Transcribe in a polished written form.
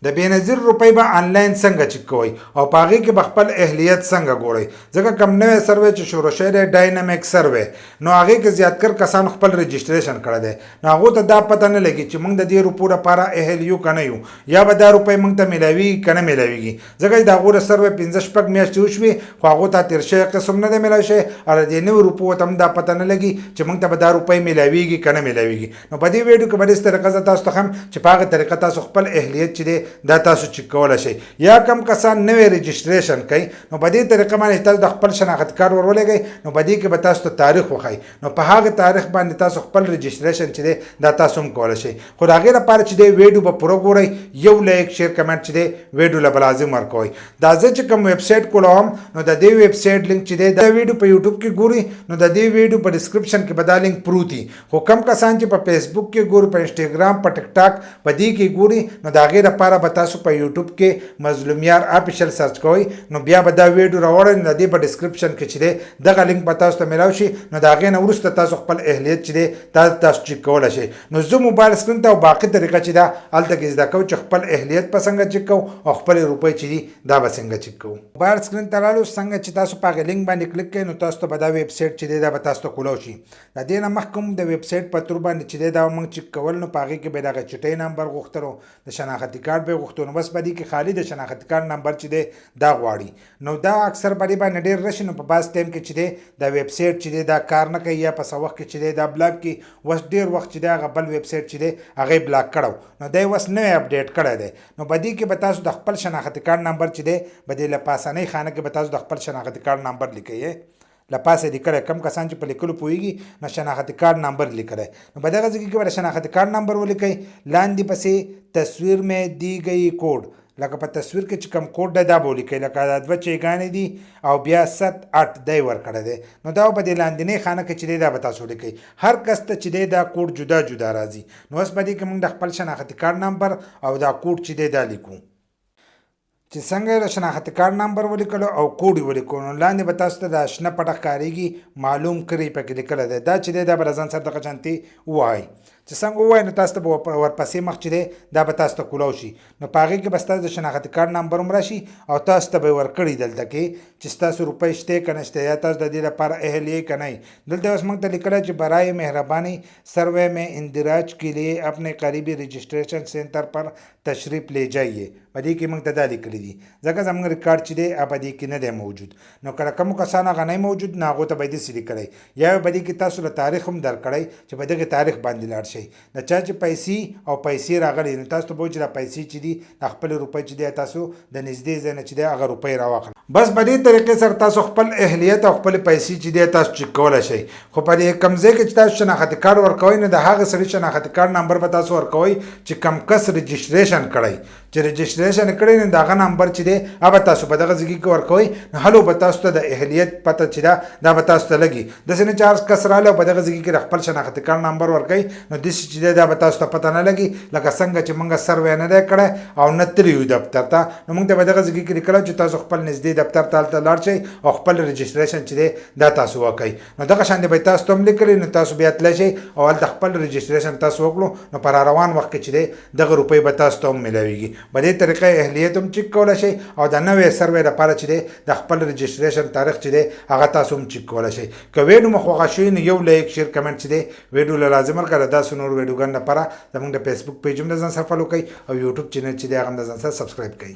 د بنظیر روپۍ به آنلاین څنګه چک کوئ او په هغې کې به خپل اهلیت څنګه ګورئ ځکه کوم نوی سروې چې شروع شوی دی ډاینامیک سروې نو هغې کې زیاتکر کسانو خپل رجسټریشن کړی دی نو هغو ته دا پته نه لګي چې موږ د دې روپو لپاره اهل یو که نه یو یا به دا روپۍ موږ ته میلاویږي که نه میلاویږي ځکه چې د هغو د سروې 15-16 میاشتې وشوې خو هغو ته تېر شوی قسم نه دی میلاوی شوی او د دې نوي روپو ته هم دا پته نه لګي چې موږ ته به دا روپۍ میلاویږي که نه میلاویږي نو په دې ویډیو کې به داسې طریقه زه تاسو ته ښیم چې په هغه طریقه تاسو خپل اهلیت چې دی دا تاسو چک کولی شئ یا کم کسان نوی رجسټریشن کوي نو په دې طریقه باندې تاسو د خپل شناخت کارت ور ولګئ نو په دې کې به تاسو ته تاریخ وښایي نو په هغه تاریخ باندې تاسو خپل رجسټریشن چې دی دا تاسو هم کولی شئ خو د هغې لپاره چې دی ویډیو به پوره ګورئ یو لایک شیر کمنټ چې دی ویډیو له به لازم ورکوئ دا زه چې کوم ویبسایټ کولوم نو د دې ویبسایټ لینک چې دی دا ویډیو په یوټیوب کې ګوري نو د دې ویډیو په ډسکرپشن کې به دا لینک پروت وي خو کم کسان چې په فیسبوک کې ګوري په انسټاګرام په ټیک ټاک په دې کې ګوري نو د هغې لپاره به تاسو په یوټیوب کې مظلومیار آفیشل سرچ کوئ نو بیا به دا ویډیو راوړئ نو د دې په ډسکرپشن کې چې دی دغه لینک به تاسو ته میلاو شي نو د هغې نه وروسته تاسو خپل اهلیت چې دی دا تاسو چک کولی شئ نو زه موبایل سکرین ته او باقي طریقه چې ده هلته کې زده کوو چې خپل اهلیت به څنګه چک کوو او خپلې روپۍ چې دي دا به څنګه چک کوو موبایل سکرین ته رالو څنګه چې تاسو په هغې لینک باندې کلیک کوئ نو تاسو ته به دا ویبسایټ چې دی دا به تاسو ته کولی شي د دې نه مخکې هم د ویبسایټ په تور باندې چې دی دا موږ چک کول نو په هغې کې به یې دغه چټۍ نمبر غوښتلو د شناختي کارت به یې غوښتو نو بس په دې کې خالي د شناختي کارت نمبر چې دی دا غواړي نو دا اکثر په دې باندې ډېر راشي نو په بعض ټایم کې چې دی دا ویبسایټ چې دی دا کار نه کوي یا په څه وخت کې چې دی دا بلاک کړي اوس ډېر وخت چې دی هغه بل ویبسایټ چې دی هغه یې بلاک کړی نو دی اوس نوی اپډیټ کړی دی نو په دې کې به تاسو د خپل شناختي کارت نمبر چې دی به دې له پاسنۍ خانه کې به تاسو د خپل شناختي کارت نمبر لیکئ له پاسه لیکلی کم کسان چې په لیکلو پوهېږي نو شناختي کارت نمبر لیکلی نو په دغه ځای کې به د شناختي کارت نمبر ولیکئ لاندې پسې تصویر مې دی گئی کوډ لکه په تصویر کې چې کوم کوډ دی دا به ولیکئ لکه دا 2 چیګانې دي او بیا 7-8 دی ورکړی دی نو دا په دې لاندنۍ خانه کې چې دی دا به تاسو ولیکئ هر کس ته چې دی دا کوډ جدا جدا راځي نو اوس په دې کې موږ د خپل شناختي کارت نمبر او دا کوډ چې دی دا لیکو چې څنګه د شناختي کارت نمبر ولیکلو او کوډ یې ولیکو نو لاندې به تاسو ته د شنه پټه ښکارېږي معلوم کړئ پکې لیکلی دی دا چې دی دا به له ځان سره دغه شانتې ووایئ چې څنګه ووایي نو تاسو ته به ورپسې مخ چې دی دا به تاسو ته کولاو شي نو په هغې کې به ستاسو د شناختي کارت نمبر هم راشي او تاسو ته به یې ورکړي دلته کې چې ستاسو روپۍ شته که نه شته یا تاسو د دې لپاره اهل یې که نه یې دلته اوس موږ ته لیکلی چې برای مهرباني سروے میں اندراج کے لیے اپنے قریبی رجسٹریشن سینٹر پر تشریف لے جائیے په دې کې موږ ته دا لیکلي دي ځکه زموږ ریکارډ چې دی په دې کې نه دی موجود نو کله کومو کسانو هغه نه موجود نو هغو ته به یې داسې لیکلی یا په دې کې تاسو له تاریخ هم درکړی چې په دغې تاریخ باندې لاړ شئ د چا چې پیسې او پیسې راغلي نو تاسو ته به وایي چې دا پیسې چې دي د خپلې روپۍ چې دی تاسو د نږدې ځای نه چې دی هغه روپۍ راواخلئ بس په دې طریقې سره تاسو خپل اهلیت او خپلې پیسې چې دی تاسو چک کولی شئ خو په دې کوم ځای کې چې تاسو شناختي کارت ورکوئ نو د هغه سړي شناختي کارت نمبر به تاسو ورکوئ چې کم کس رجسټریشن کړی چې رجسټریشن یې کړی نو د هغه نمبر چې دی هغه تاسو په دغه ځای کې ورکوئ نو هلو به تاسو ته د اهلیت پته چې ده دا به تاسو ته لګي داسې نه چې هر کس راغلی او په دغه ځای کې د خپل شناختي کارت نمبر ورکوئ نو داسې چې دی دا به تاسو ته پته نه لګي لکه څنګه چې موږ سروې نه دی کړی او نه تللي یو دفتر ته نو موږ ته په دغه ځای کې لیکلی چې تاسو خپل نږدې دفتر ته هلته لاړ شئ او خپل رجسټریشن چې دی دا تاسو وکئ نو دغه شان دی به تاسو ته هم لیکلی نو تاسو بیا تللی شئ او هلته خپل رجسټریشن تاسو وکړو نو په روان وخت کې چې دی دغه روپۍ به تاسو ته هم میلاویږي په دې طریقه اهلیت هم چک کولی شئ او د نوې سروې لپاره چې دی د خپل رجسټریشن تاریخ چې دی هغه تاسو هم چک کولی شئ که ویډیو مو خوښه شوي نو یو لایک شیر کمنټ چې دی ویډیو له لازم ورکړه داسې نور ویډیوګانو لپاره زموږ د فیسبوک پیج هم د ځان سره فالو کوئ او یوټیوب چینل چې دی هغه هم د ځان سره سبسکرایب کوئ